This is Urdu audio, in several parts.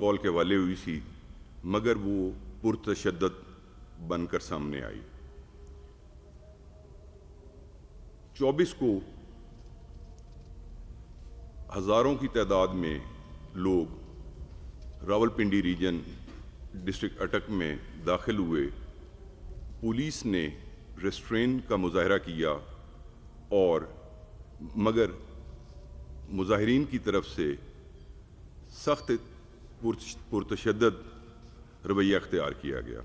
کال کے حوالے ہوئی سی مگر وہ پرتشدد بن کر سامنے آئی۔ 24 کو ہزاروں کی تعداد میں لوگ راولپنڈی ریجن ڈسٹرکٹ اٹک میں داخل ہوئے۔ پولیس نے ریسٹرین کا مظاہرہ کیا اور مگر مظاہرین کی طرف سے سخت پرتشدد رویہ اختیار کیا گیا۔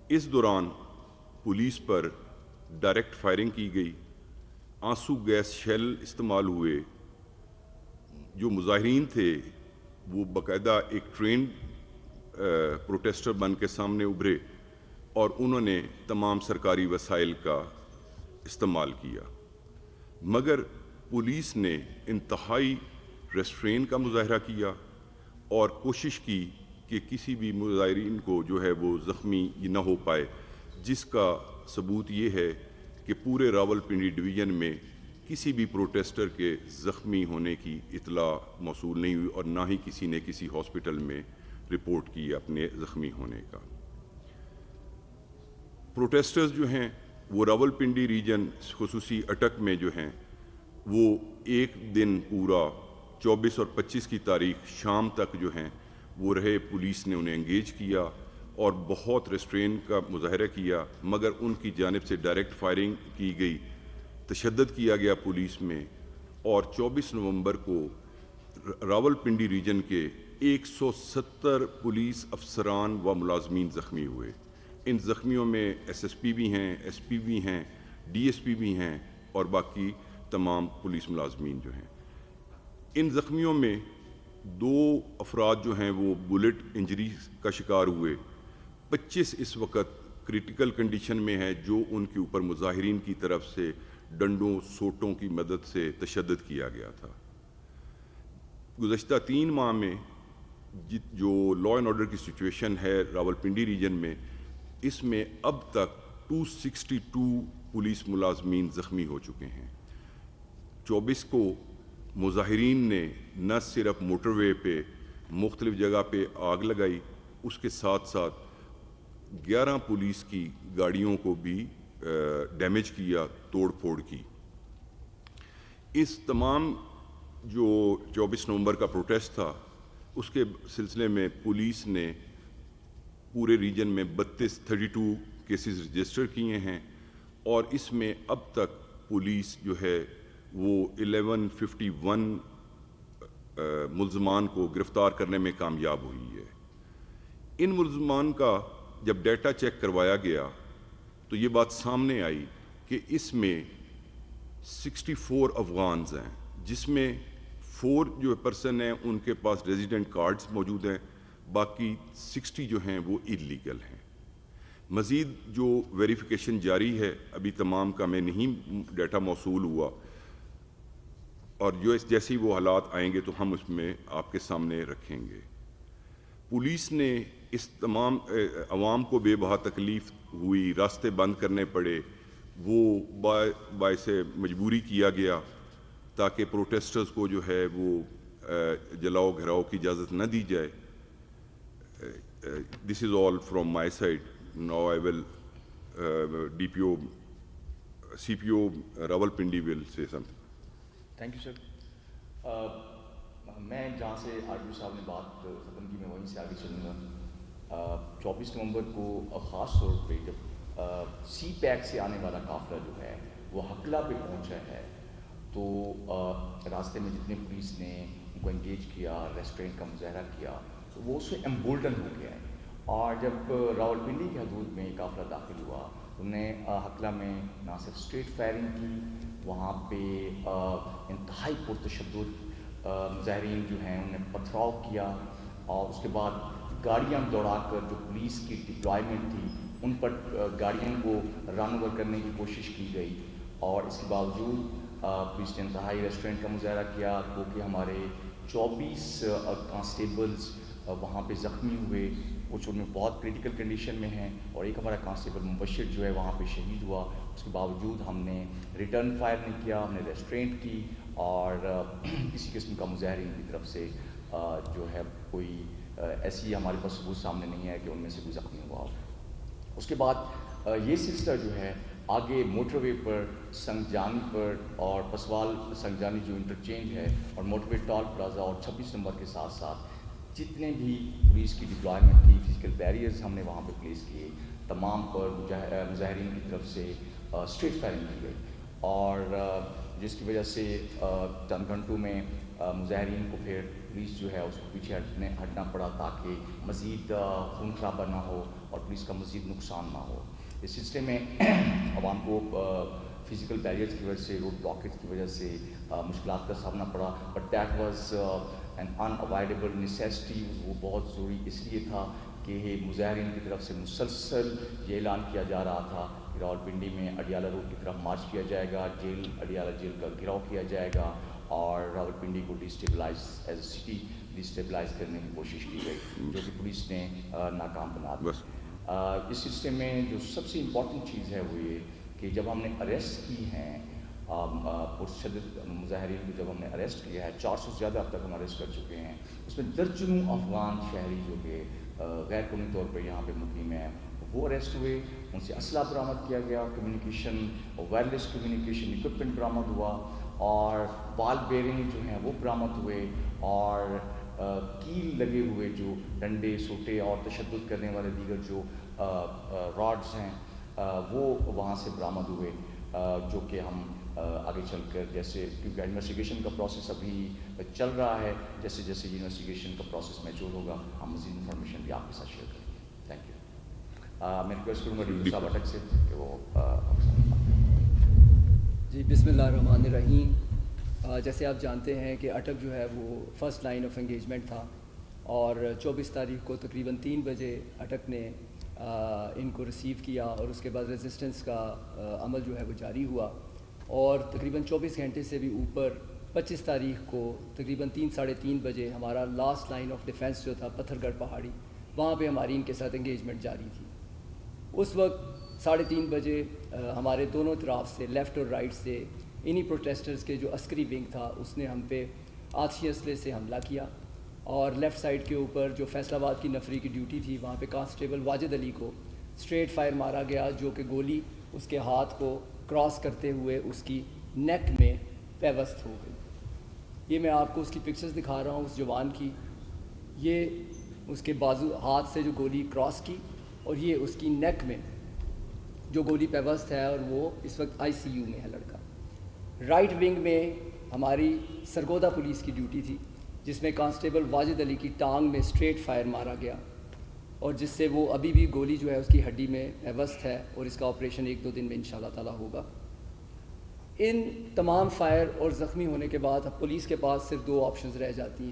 اس دوران پولیس پر ڈائریکٹ فائرنگ کی گئی، آنسو گیس شیل استعمال ہوئے۔ جو مظاہرین تھے وہ باقاعدہ ایک ٹرینڈ پروٹیسٹر بن کے سامنے ابھرے اور انہوں نے تمام سرکاری وسائل کا استعمال کیا، مگر پولیس نے انتہائی ریسٹرین کا مظاہرہ کیا اور کوشش کی کہ کسی بھی مظاہرین کو جو ہے وہ زخمی نہ ہو پائے، جس کا ثبوت یہ ہے کہ پورے راولپنڈی ڈویژن میں کسی بھی پروٹیسٹر کے زخمی ہونے کی اطلاع موصول نہیں ہوئی اور نہ ہی کسی نے کسی ہاسپٹل میں رپورٹ کی اپنے زخمی ہونے کا۔ پروٹیسٹرز جو ہیں وہ راولپنڈی ریجن خصوصی اٹک میں جو ہیں وہ ایک دن پورا 24 اور 25 کی تاریخ شام تک جو ہیں وہ رہے۔ پولیس نے انہیں انگیج کیا اور بہت ریسٹرین کا مظاہرہ کیا، مگر ان کی جانب سے ڈائریکٹ فائرنگ کی گئی، تشدد کیا گیا پولیس میں، اور 24 نومبر کو راولپنڈی ریجن کے 170 پولیس افسران و ملازمین زخمی ہوئے۔ ان زخمیوں میں ایس ایس پی بھی ہیں، ایس پی بھی ہیں، ڈی ایس پی بھی ہیں اور باقی تمام پولیس ملازمین جو ہیں۔ ان زخمیوں میں 2 افراد جو ہیں وہ بلٹ انجری کا شکار ہوئے، 25 اس وقت کریٹیکل کنڈیشن میں ہے، جو ان کے اوپر مظاہرین کی طرف سے ڈنڈوں سوٹوں کی مدد سے تشدد کیا گیا تھا۔ گزشتہ 3 ماہ میں جو لا اینڈ آرڈر کی سچویشن ہے راولپنڈی ریجن میں، اس میں اب تک 262 پولیس ملازمین زخمی ہو چکے ہیں۔ 24 کو مظاہرین نے نہ صرف موٹر وے پہ مختلف جگہ پہ آگ لگائی، اس کے ساتھ ساتھ 11 پولیس کی گاڑیوں کو بھی ڈیمیج کیا، توڑ پھوڑ کی۔ اس تمام جو 24 نومبر کا پروٹیسٹ تھا، اس کے سلسلے میں پولیس نے پورے ریجن میں 32 کیسز رجسٹر کیے ہیں اور اس میں اب تک پولیس جو ہے وہ 1151 ملزمان کو گرفتار کرنے میں کامیاب ہوئی ہے۔ ان ملزمان کا جب ڈیٹا چیک کروایا گیا تو یہ بات سامنے آئی کہ اس میں 64 افغانز ہیں، جس میں 4 جو پرسن ہیں ان کے پاس ریزیڈنٹ کارڈز موجود ہیں، باقی 60 جو ہیں وہ اللیگل ہیں۔ مزید جو ویریفیکیشن جاری ہے، ابھی تمام کا میں نہیں ڈیٹا موصول ہوا، اور جو جیسے وہ حالات آئیں گے تو ہم اس میں آپ کے سامنے رکھیں گے۔ پولیس نے اس تمام عوام کو بے بہا تکلیف ہوئی، راستے بند کرنے پڑے، وہ باعث مجبوری کیا گیا تاکہ پروٹیسٹرز کو جو ہے وہ جلاؤ گھراؤ کی اجازت نہ دی جائے۔ This is all from my side. Now I will CPO Rawalpindi will say something. Thank you, sir. میں جہاں سے آرڈیو صاحب نے بات ختم کی میں وہیں سے آگے چلوں گا۔ 24 نومبر کو خاص طور پہ جب سی پیک سے آنے والا قافلہ جو ہے وہ حقلہ پہ پہنچا ہے تو راستے میں جتنے پولیس نے ان کو انگیج کیا، ریسٹورینٹ کا مظاہرہ کیا، تو وہ اس سے ایمبولڈن ہو گیا ہے۔ اور جب راولپنڈی کی حدود میں قافلہ داخل ہوا، انہوں نے حقلہ میں نہ صرف اسٹریٹ فائرنگ کی، وہاں پہ انتہائی پرتشدد مظاہرین جو ہیں انہوں نے پتھراؤ کیا اور اس کے بعد گاڑیاں دوڑا کر جو پولیس کی ڈپلائمنٹ تھی ان پر گاڑیوں کو رن اوور کرنے کی کوشش کی گئی، اور اس کے باوجود پولیس نے انتہائی ریسٹورینٹ کا مظاہرہ کیا، کیونکہ ہمارے 24 کانسٹیبلز وہاں پہ زخمی ہوئے، کچھ ان میں بہت کریٹیکل کنڈیشن میں ہیں، اور ایک ہمارا کانسٹیبل مبشر جو ہے وہاں پہ شہید ہوا۔ اس کے باوجود ہم نے ریٹرن فائر نہیں کیا، ہم نے ریسٹرینٹ کی، اور کسی قسم کا مظاہرین کی طرف سے جو ہے کوئی ایسی ہمارے پاس ثبوت سامنے نہیں ہے کہ ان میں سے کوئی زخمی ہوا ہو. اس کے بعد یہ سلسلہ جو ہے آگے موٹر وے پر سنگجانی پر اور پسوال سنگجانی جو انٹرچینج ہے اور موٹر وے ٹول پلازا اور 26 نمبر کے ساتھ ساتھ جتنے بھی پولیس کی ڈپلائمنٹ تھی, فزیکل بیریئرز ہم نے وہاں پہ پلیس کیے, تمام پر مظاہرین کی طرف سے اسٹریٹ فائرنگ کی گئی, اور جس کی وجہ سے چند گھنٹوں میں مظاہرین کو پھر پولیس جو ہے اس کو پیچھے ہٹنا پڑا تاکہ مزید خون خرابہ نہ ہو اور پولیس کا مزید نقصان نہ ہو. اس سلسلے میں عوام کو فزیکل بیریئرز کی وجہ سے, روڈ بلاکیج کی وجہ سے مشکلات کا سامنا پڑا, but that was an in avoidable necessity. وہ بہت ضروری اس لیے تھا کہ مظاہرین کی طرف سے مسلسل یہ اعلان کیا جا رہا تھا کہ راولپنڈی میں اڈیالہ روڈ کی طرف مارچ کیا جائے گا, اڈیالہ جیل کا گھیراؤ کیا جائے گا, اور راولپنڈی کو destabilise as a city destabilise کرنے کی کوشش کی گئی, جو کہ پولیس نے ناکام بنا دیا. اس سلسلے میں جو سب سے امپورٹنٹ چیز ہے وہ یہ کہ جب ہم نے اریسٹ کی ہیں پرشدت مظاہرین کو, جب ہم نے اریسٹ کیا ہے 400 سے زیادہ اب تک ہم اریسٹ کر چکے ہیں, اس میں درجنوں افغان شہری جو کہ غیر قانونی طور پر یہاں پہ مقیم ہیں وہ اریسٹ ہوئے, ان سے اسلحہ برآمد کیا گیا, کمیونیکیشن وائرلیس کمیونیکیشن اکوپمنٹ برآمد ہوا, اور بال بیرنگ جو ہیں وہ برآمد ہوئے, اور کیل لگے ہوئے جو ڈنڈے سوٹے اور تشدد کرنے والے دیگر جو راڈز ہیں وہ وہاں سے برآمد ہوئے, جو کہ ہم آگے چل کر جیسے, کیونکہ انویسٹیگیشن کا پروسیس ابھی چل رہا ہے, جیسے جیسے انویسٹیگیشن کا پروسیس میچور ہوگا ہم مزید انفارمیشن بھی آپ کے ساتھ شیئر کریں گے. Thank you. میں ریکویسٹ کروں گا ڈی صاحب اٹک سے کہ وہ جی. بسم اللہ الرحمن الرحیم. جیسے آپ جانتے ہیں کہ اٹک جو ہے وہ فرسٹ لائن آف انگیجمنٹ تھا, اور 24 تاریخ کو تقریباً 3 بجے اٹک نے ان کو ریسیو کیا, اور اس کے بعد ریزسٹنس کا عمل جو ہے وہ جاری ہوا, اور تقریباً 24 گھنٹے سے بھی اوپر 25 تاریخ کو تقریباً 3-3:30 بجے ہمارا لاسٹ لائن آف ڈیفینس جو تھا پتھر گڑھ پہاڑی, وہاں پہ ہماری ان کے ساتھ انگیجمنٹ جاری تھی. اس وقت 3:30 بجے ہمارے دونوں طرف سے, لیفٹ اور رائٹ سے, انہی پروٹیسٹرز کے جو عسکری ونگ تھا اس نے ہم پہ آتشی اسلحے سے حملہ کیا, اور لیفٹ سائڈ کے اوپر جو فیصل آباد کی نفری کی ڈیوٹی تھی وہاں پہ کانسٹیبل واجد علی کو اسٹریٹ فائر مارا گیا, جو کہ گولی اس کے ہاتھ کو کراس کرتے ہوئے اس کی نیک میں پیوست ہو گئی. یہ میں آپ کو اس کی پکچرز دکھا رہا ہوں اس جوان کی, یہ اس کے بازو ہاتھ سے جو گولی کراس کی, اور یہ اس کی نیک میں جو گولی پیوست ہے, اور وہ اس وقت ICU میں ہے لڑکا. رائٹ ونگ میں ہماری سرگودا پولیس کی ڈیوٹی تھی, جس میں کانسٹیبل واجد علی کی ٹانگ میں اسٹریٹ فائر مارا گیا, اور جس سے وہ ابھی بھی گولی جو ہے اس کی ہڈی میں پیوست ہے, اور اس کا آپریشن 1-2 دن میں انشاءاللہ تعالیٰ ہوگا. ان تمام فائر اور زخمی ہونے کے بعد پولیس کے پاس صرف 2 آپشنز رہ جاتی ہیں.